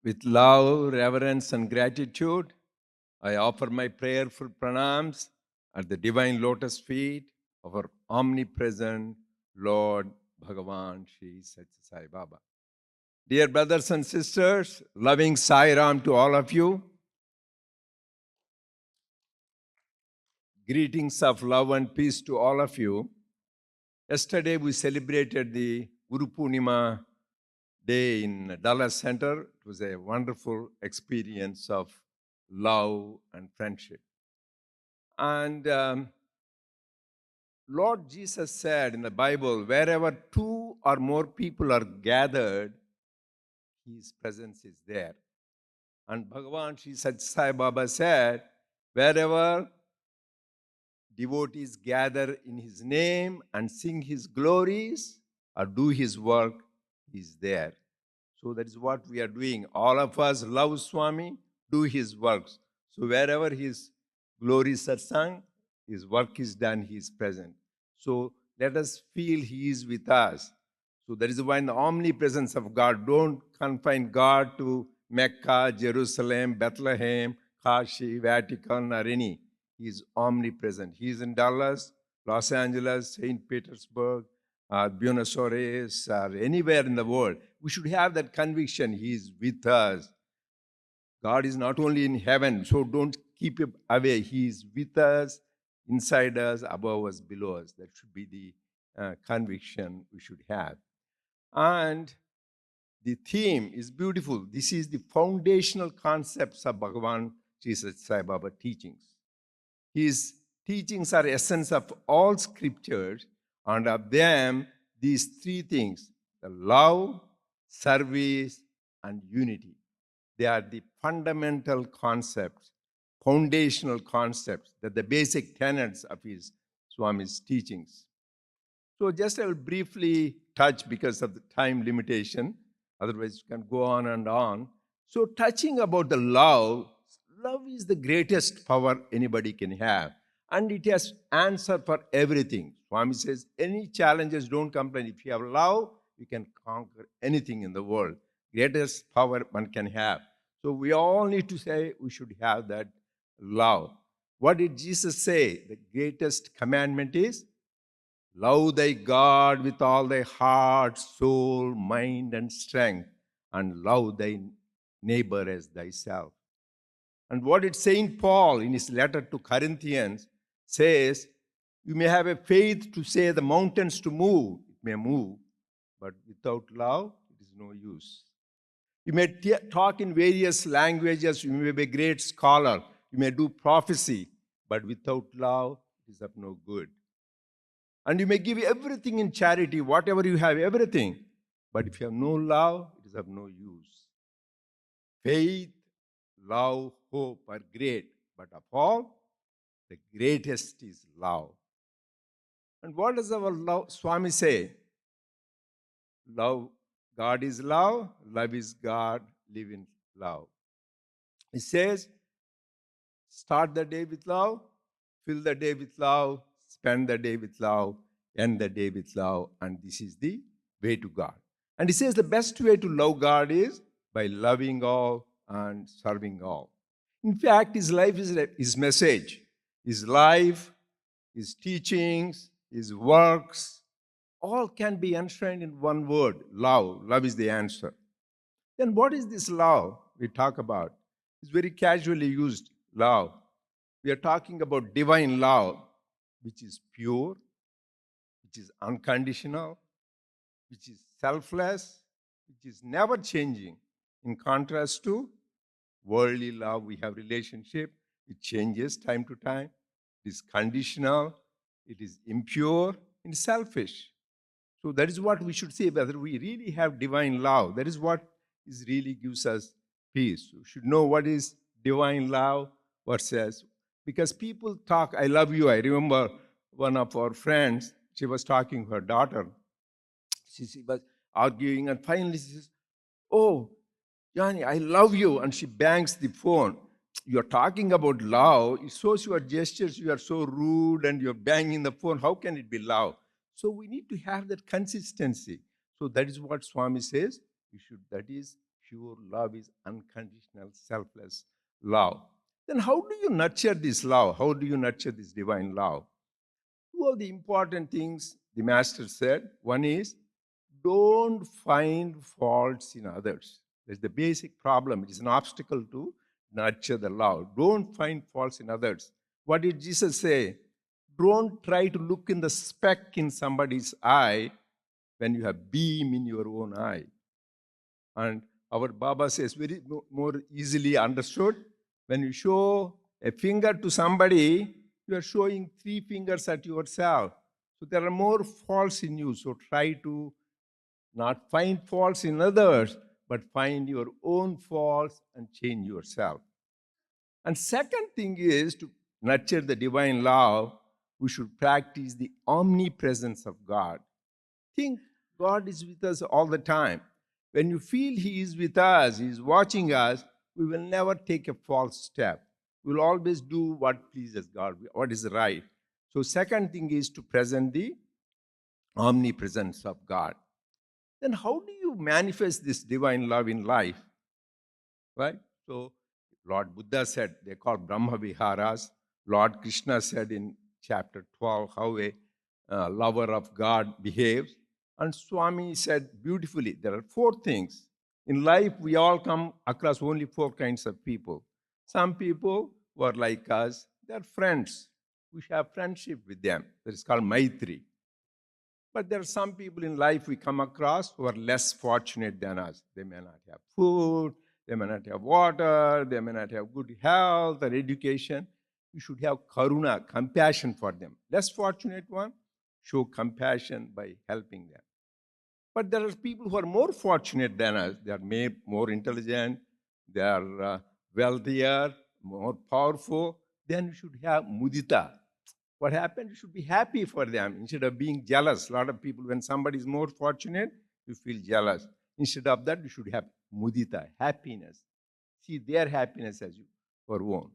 With love, reverence, and gratitude, I offer my prayerful pranams at the divine lotus feet of our omnipresent Lord Bhagavan Sri Sathya Sai Baba. Dear brothers and sisters, loving Sai Ram to all of you. Greetings of love and peace to all of you. Yesterday we celebrated the Guru Purnima day in Dallas Center. It was a wonderful experience of love and friendship. And Lord Jesus said in the Bible, wherever two or more people are gathered, His presence is there. And Bhagavan Sri Sathya Sai Baba said, wherever devotees gather in His name and sing His glories or do His work, He is there. So that is what we are doing. All of us love Swami, do His works. So wherever His glories are sung, His work is done, He is present. So let us feel He is with us. So that is why in the omnipresence of God, don't confine God to Mecca, Jerusalem, Bethlehem, Kashi, Vatican, or any. He is omnipresent. He is in Dallas, Los Angeles, St. Petersburg, Buenos Aires, or anywhere in the world. We should have that conviction He is with us. God is not only in heaven, so don't keep Him away. He is with us, inside us, above us, below us. That should be the conviction we should have. And the theme is beautiful. This is the foundational concepts of Bhagavan Sri Sathya Sai Baba teachings. His teachings are essence of all scriptures, and of them, these three things, the love, service, and unity. They are the fundamental concepts, foundational concepts, that the basic tenets of his Swami's teachings. So just I will briefly touch because of the time limitation. Otherwise, you can go on and on. So touching about the love, love is the greatest power anybody can have. And it has answer for everything. Swami says, any challenges, don't complain. If you have love, you can conquer anything in the world. Greatest power one can have. So we all need to say we should have that love. What did Jesus say? The greatest commandment is, love thy God with all thy heart, soul, mind, and strength, and love thy neighbor as thyself. And what did St. Paul in his letter to Corinthians says, you may have a faith to say the mountains to move, it may move, but without love, it is no use. You may talk in various languages, you may be a great scholar, you may do prophecy, but without love, it is of no good. And you may give everything in charity, whatever you have, everything. But if you have no love, it is of no use. Faith, love, hope are great. But of all, the greatest is love. And what does our love, Swami say? Love, God is love is God, live in love. He says, start the day with love, fill the day with love, spend the day with love, end the day with love, and this is the way to God. And he says the best way to love God is by loving all and serving all. In fact, his life is his message. His life, his teachings, his works, all can be enshrined in one word, love. Love is the answer. Then what is this love we talk about? It's very casually used, love. We are talking about divine love, which is pure, which is unconditional, which is selfless, which is never changing. In contrast to worldly love, we have relationship, it changes time to time, it is conditional, it is impure, and selfish. So that is what we should say, whether we really have divine love. That is what is really gives us peace. We should know what is divine love versus, because people talk, I love you. I remember one of our friends, she was talking to her daughter. She was arguing, and finally she says, oh, Johnny, I love you. And she bangs the phone. You're talking about love. It shows your gestures. You are so rude and you're banging the phone. How can it be love? So we need to have that consistency. So that is what Swami says. You should, that is Pure love is unconditional, selfless love. Then how do you nurture this love? How do you nurture this divine love? Two of the important things the master said. One is, don't find faults in others. That's the basic problem. It is an obstacle to nurture the love. Don't find faults in others. What did Jesus say? Don't try to look in the speck in somebody's eye when you have beam in your own eye. And our Baba says very more easily understood. When you show a finger to somebody, you are showing three fingers at yourself. So there are more faults in you. So try to not find faults in others, but find your own faults and change yourself. And second thing is, to nurture the divine love, we should practice the omnipresence of God. Think God is with us all the time. When you feel He is with us, He is watching us, we will never take a false step. We will always do what pleases God, what is right. So second thing is to present the omnipresence of God. Then how do you manifest this divine love in life? Right? So Lord Buddha said, they call Brahma Viharas. Lord Krishna said in chapter 12 how a lover of God behaves. And Swami said beautifully, there are four things. In life, we all come across only four kinds of people. Some people who are like us, they're friends. We have friendship with them. That is called Maitri. But there are some people in life we come across who are less fortunate than us. They may not have food, they may not have water, they may not have good health or education. You should have karuna, compassion for them. Less fortunate one, show compassion by helping them. But there are people who are more fortunate than us. They are more intelligent, they are wealthier, more powerful. Then you should have mudita. What happened? You should be happy for them instead of being jealous. A lot of people, when somebody is more fortunate, you feel jealous. Instead of that, you should have mudita, happiness. See their happiness as your own.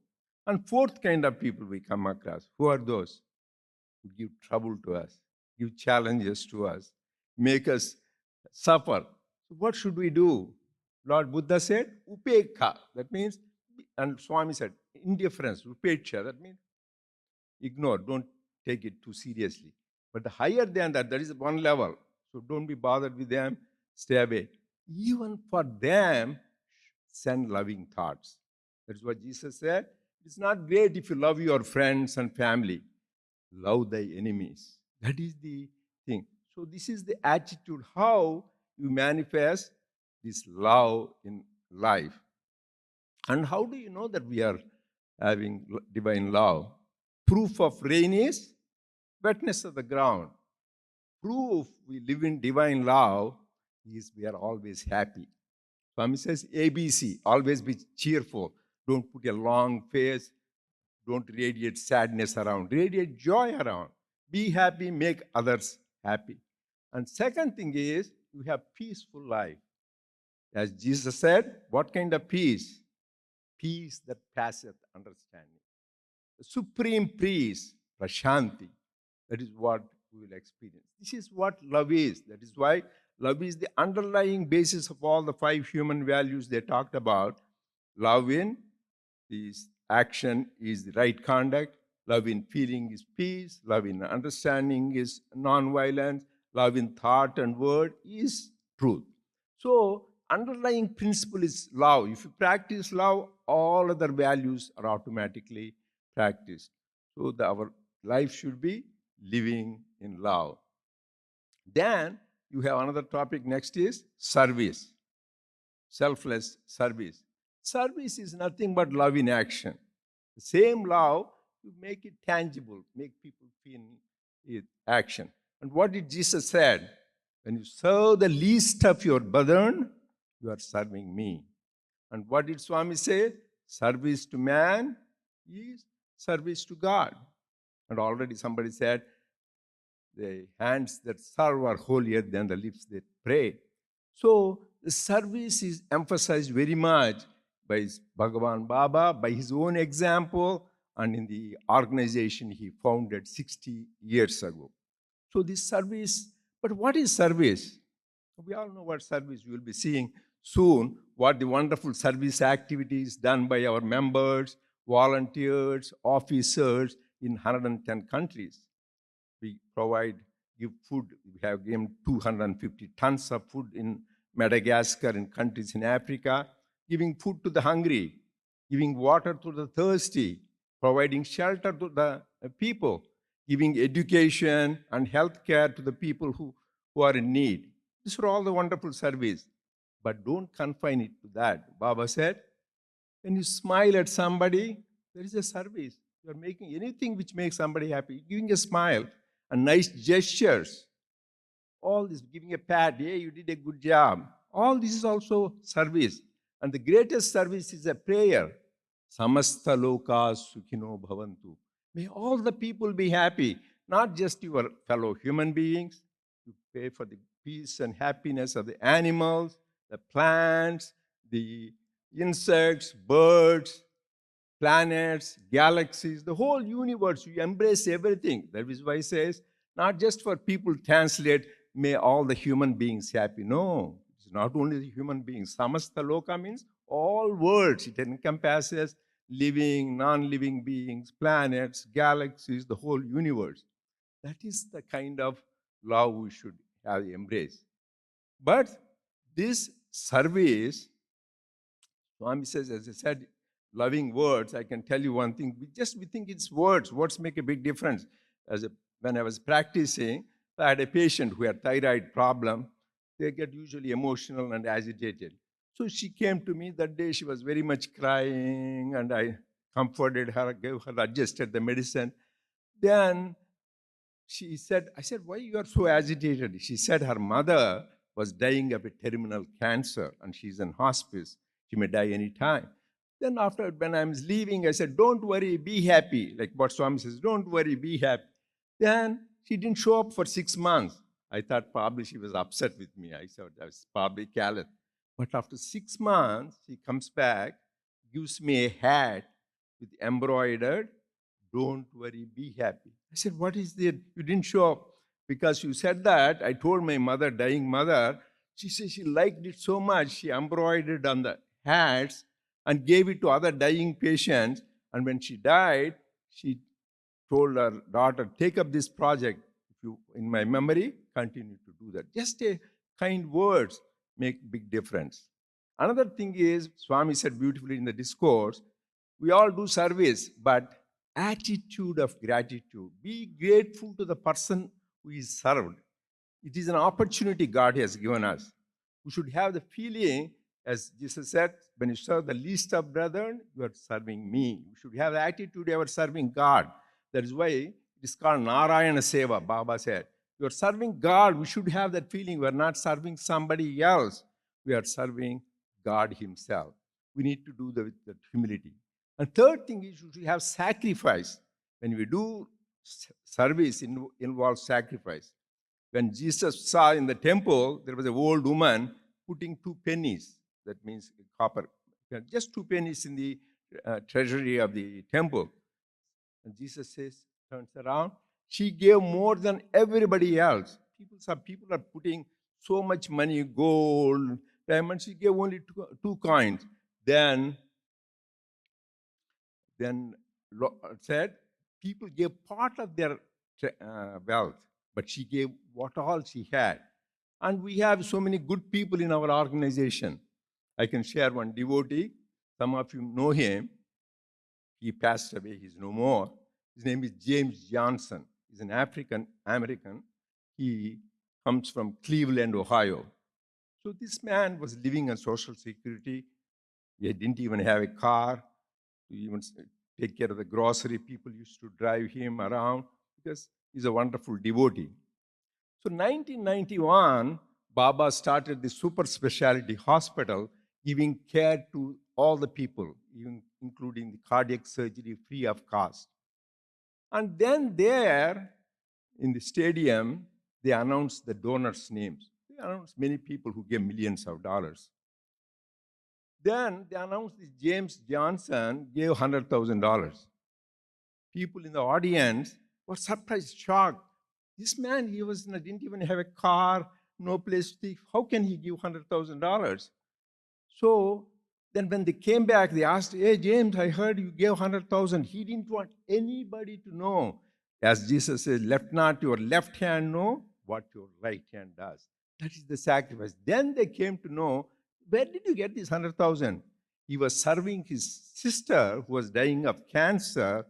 And fourth kind of people we come across, who are those who give trouble to us, give challenges to us, make us suffer. So what should we do? Lord Buddha said, upekha. That means, and Swami said, indifference, upeksha. That means ignore, don't take it too seriously. But higher than that, there is one level. So don't be bothered with them, stay away. Even for them, send loving thoughts. That's what Jesus said. It's not great if you love your friends and family. Love thy enemies. That is the thing. So this is the attitude, how you manifest this love in life. And how do you know that we are having divine love? Proof of rain is wetness of the ground. Proof we live in divine love is we are always happy. Swami says ABC, always be cheerful. Don't put a long face. Don't radiate sadness around. Radiate joy around. Be happy, make others happy. And second thing is, you have peaceful life. As Jesus said, what kind of peace? Peace that passeth understanding. The supreme peace, prashanti. That is what we will experience. This is what love is. That is why love is the underlying basis of all the 5 human values they talked about. Love in is action is the right conduct. Love in feeling is peace. Love in understanding is non-violence. Love in thought and word is truth. So, underlying principle is love. If you practice love, all other values are automatically practiced. So, our life should be living in love. Then, you have another topic next is service. Selfless service. Service is nothing but love in action. The same love, you make it tangible, make people feel it action. And what did Jesus said? When you serve the least of your brethren, you are serving me. And what did Swami say? Service to man is service to God. And already somebody said, the hands that serve are holier than the lips that pray. So the service is emphasized very much by Bhagavan Baba, by his own example, and in the organization he founded 60 years ago. So this service, but what is service? We all know what service we will be seeing. soon what the wonderful service activities done by our members, volunteers, officers in 110 countries. We give food. We have given 250 tons of food in Madagascar and countries in Africa, giving food to the hungry, giving water to the thirsty, providing shelter to the people, giving education and health care to the people who are in need. These are all the wonderful service. But don't confine it to that. Baba said, when you smile at somebody, there is a service. You are making anything which makes somebody happy, giving a smile and nice gestures. All this, giving a pat, hey, you did a good job. All this is also service. And the greatest service is a prayer. Samasta loka sukhino bhavantu. May all the people be happy, not just your fellow human beings. You pray for the peace and happiness of the animals, the plants, the insects, birds, planets, galaxies, the whole universe. You embrace everything. That is why it says, not just for people translate, may all the human beings happy. No, it's not only the human beings. Samasta loka means all worlds. It encompasses living, non-living beings, planets, galaxies, the whole universe. That is the kind of love we should have embraced. But this service, Swami says, as I said, loving words, I can tell you one thing. We think it's words. Words make a big difference. When I was practicing, I had a patient who had thyroid problem. They get usually emotional and agitated. So she came to me that day. She was very much crying, and I comforted her, gave her, adjusted the medicine. Then she said, I said, why you are so agitated? She said her mother was dying of a terminal cancer, and she's in hospice. She may die any time. Then after, when I was leaving, I said, don't worry, be happy. Like what Swami says, don't worry, be happy. Then she didn't show up for 6 months. I thought probably she was upset with me. I thought I was probably careless. But after 6 months, she comes back, gives me a hat with embroidered, don't worry, be happy. I said, what is it? You didn't show up. Because you said that, I told my mother, dying mother, she said she liked it so much, she embroidered on the hats and gave it to other dying patients. And when she died, she told her daughter, take up this project. If you, in my memory, continue to do that. Just a kind words make big difference. Another thing is, Swami said beautifully in the discourse, we all do service, but attitude of gratitude. Be grateful to the person who is served. It is an opportunity God has given us. We should have the feeling, as Jesus said, when you serve the least of brethren, you are serving me. We should have the attitude you are serving God. That is why it is called Narayana Seva, Baba said. You are serving God. We should have that feeling. We are not serving somebody else. We are serving God Himself. We need to do that with that humility. And third thing is you should have sacrifice. When we do service, involves sacrifice. When Jesus saw in the temple, there was an old woman putting 2 pennies. That means copper. Just 2 pennies in the treasury of the temple. And Jesus says, turns around, she gave more than everybody else. Some people are putting so much money, gold, diamonds. She gave only 2 coins. Then said, people gave part of their wealth, but she gave what all she had. And we have so many good people in our organization. I can share one devotee. Some of you know him. He passed away. He's no more. His name is James Johnson. He's an African-American. He comes from Cleveland, Ohio. So this man was living on Social Security. He didn't even have a car to even take care of the grocery. People used to drive him around because he's a wonderful devotee. So 1991, Baba started the super specialty hospital, giving care to all the people, even including the cardiac surgery, free of cost. And then there, in the stadium, they announced the donors' names. They announced many people who gave millions of dollars. Then they announced this James Johnson gave $100,000. People in the audience were surprised, shocked. This man, didn't even have a car, no place to live. How can he give $100,000? So then when they came back, they asked, hey, James, I heard you gave 100,000. He didn't want anybody to know. As Jesus says, let not your left hand know what your right hand does. That is the sacrifice. Then they came to know, where did you get this 100,000? He was serving his sister who was dying of cancer.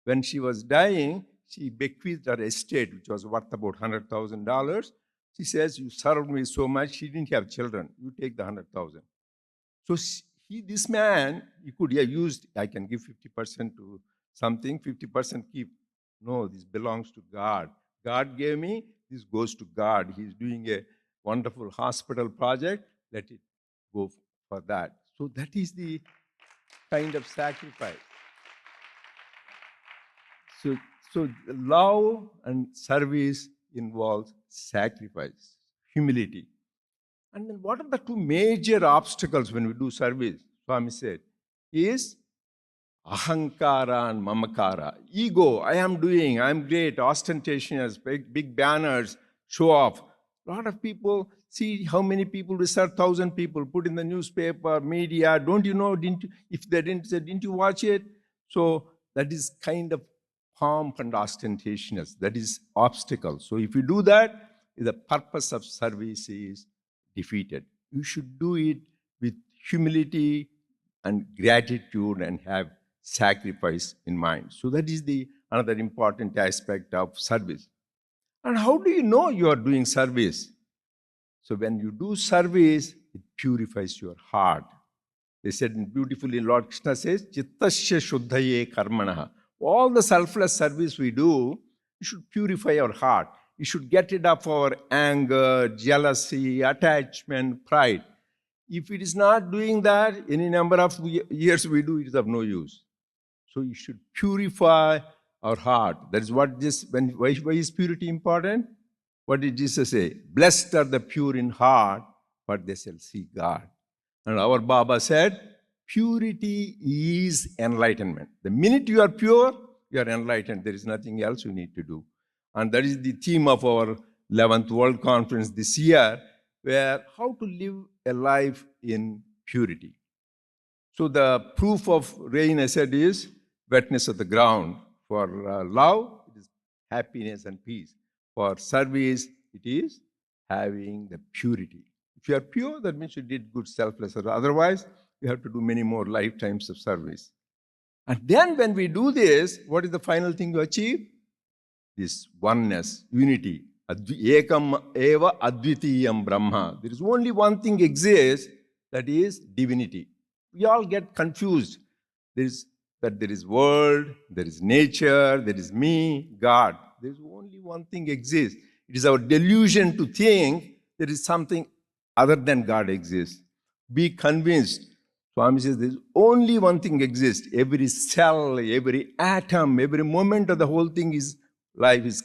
When she was dying, she bequeathed her estate, which was worth about $100,000. She says, you served me so much. She didn't have children. You take the 100,000. So this man, he could have used, I can give 50% to something, 50% keep. No, this belongs to God. God gave me, this goes to God. He's doing a wonderful hospital project. Let it go for that. So that is the kind of sacrifice. So love and service involves sacrifice, humility. And then what are the two major obstacles when we do service? Swami said, is ahankara and mamakara. Ego, I am doing, I am great, ostentatious, big banners, show off. A lot of people see how many people research 1,000 people, put in the newspaper, media. Don't you know, if they didn't say, didn't you watch it? So that is kind of pomp and ostentatiousness. That is obstacle. So if you do that, the purpose of service is defeated. You should do it with humility and gratitude and have sacrifice in mind. So that is another important aspect of service. And how do you know you are doing service? So when you do service, it purifies your heart. They said beautifully, Lord Krishna says, Chittasya shuddhaye karmanaha. All the selfless service we do, it should purify our heart. It should get rid of our anger, jealousy, attachment, pride. If it is not doing that, any number of years we do, it is of no use. So you should purify our heart. That is what why is purity important? What did Jesus say? Blessed are the pure in heart, for they shall see God. And our Baba said, purity is enlightenment. The minute you are pure, you are enlightened. There is nothing else you need to do. And that is the theme of our 11th World Conference this year, where how to live a life in purity. So the proof of rain, I said, is wetness of the ground. For love, it is happiness and peace. For service, it is having the purity. If you are pure, that means you did good selfless. Otherwise, you have to do many more lifetimes of service. And then when we do this, what is the final thing to achieve? This oneness, unity. Ekam eva advitiyam Brahma. There is only one thing exists, that is divinity. We all get confused. There is world, there is nature, there is me, God. There is only one thing exists. It is our delusion to think there is something other than God exists. Be convinced. Swami says there is only one thing exists. Every cell, every atom, every moment of the whole thing life is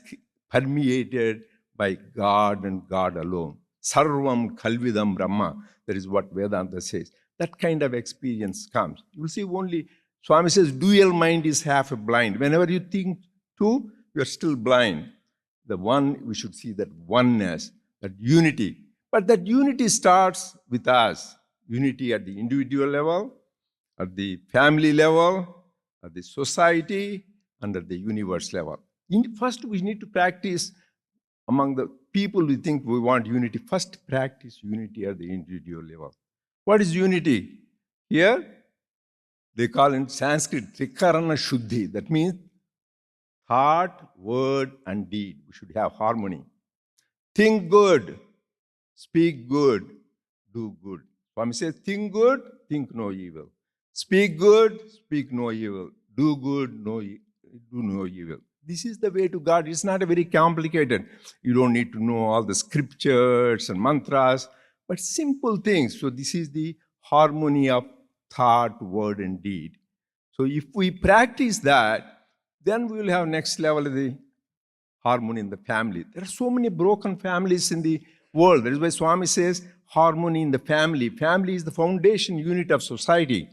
permeated by God and God alone. Sarvam Kalvidam Brahma. That is what Vedanta says. That kind of experience comes. You will see only, Swami says, dual mind is half blind. Whenever you think two, you are still blind. The one, we should see that oneness, that unity. But that unity starts with us. Unity at the individual level, at the family level, at the society, and at the universe level. First, we need to practice among the people we think we want unity. First, practice unity at the individual level. What is unity? Here, they call in Sanskrit Trikarana Shuddhi. That means thought, word, and deed. We should have harmony. Think good, speak good, do good. Swami says, think good, think no evil. Speak good, speak no evil. Do good, do no evil. This is the way to God. It's not a very complicated. You don't need to know all the scriptures and mantras, but simple things. So this is the harmony of thought, word, and deed. So if we practice that, then we will have next level of the harmony in the family. There are so many broken families in the world. That is why Swami says harmony in the family. Family is the foundation unit of society.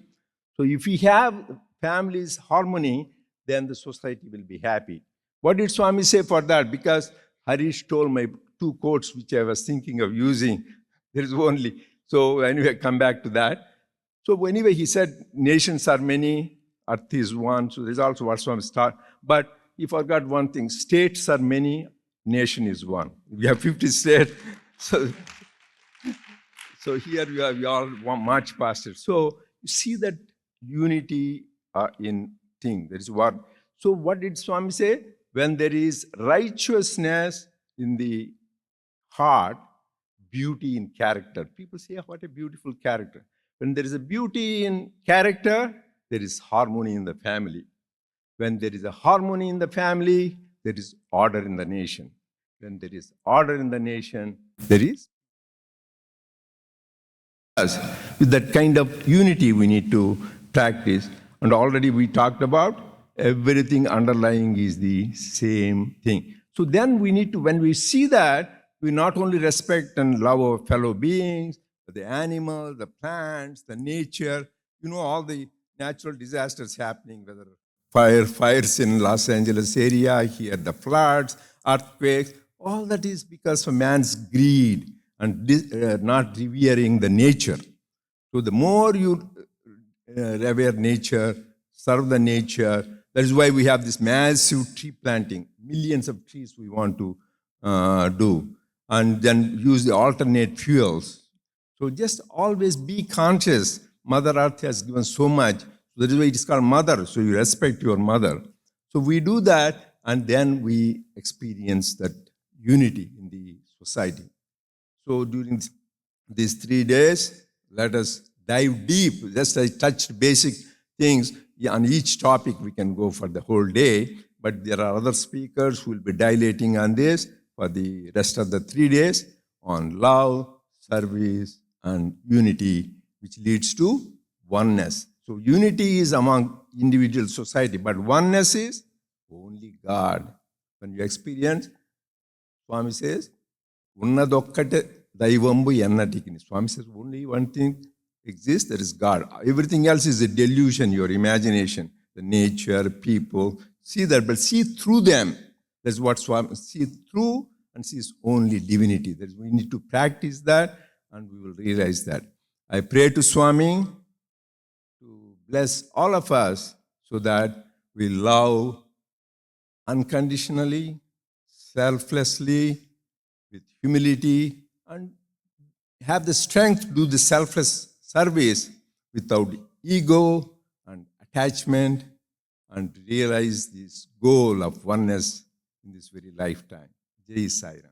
So if we have family's harmony, then the society will be happy. What did Swami say for that? Because Harish told my two quotes which I was thinking of using. There is only, so anyway, come back to that. So anyway, he said, nations are many, earth is one. So there's also what Swami start. But he forgot one thing, states are many, nation is one. We have 50 states. So here we all much past it. So you see that unity in thing. That is what. So what did Swami say? When there is righteousness in the heart, beauty in character. People say, oh, what a beautiful character. When there is a beauty in character, there is harmony in the family. When there is a harmony in the family, there is order in the nation. When there is order in the nation, there is. With that kind of unity we need to practice. And already we talked about everything underlying is the same thing. So then we need to, when we see that, we not only respect and love our fellow beings, but the animals, the plants, the nature, all the natural disasters happening, whether fires in Los Angeles area, here the floods, earthquakes, all that is because of man's greed and not revering the nature. So the more you revere nature, serve the nature, that is why we have this massive tree planting, millions of trees we want to do, and then use the alternate fuels. So just always be conscious. Mother Earth has given so much. That is why it is called mother, so you respect your mother. So we do that, and then we experience that unity in the society. So during these 3 days, let us dive deep. Just I touched basic things. On each topic, we can go for the whole day, but there are other speakers who will be dilating on this for the rest of the 3 days on love, service, and unity, which leads to oneness. So unity is among individual society, but oneness is only God. When you experience, Swami says, Unnadokkate daivambu ennatikini. Swami says, only one thing exists, that is God. Everything else is a delusion, your imagination, the nature, people. See that, but see through them. That's what Swami, see through and sees only divinity. That is, we need to practice that, and we will realize that. I pray to Swami to bless all of us so that we love unconditionally, selflessly, with humility, and have the strength to do the selfless service without ego and attachment, and realize this goal of oneness in this very lifetime. Jai Sai Ram.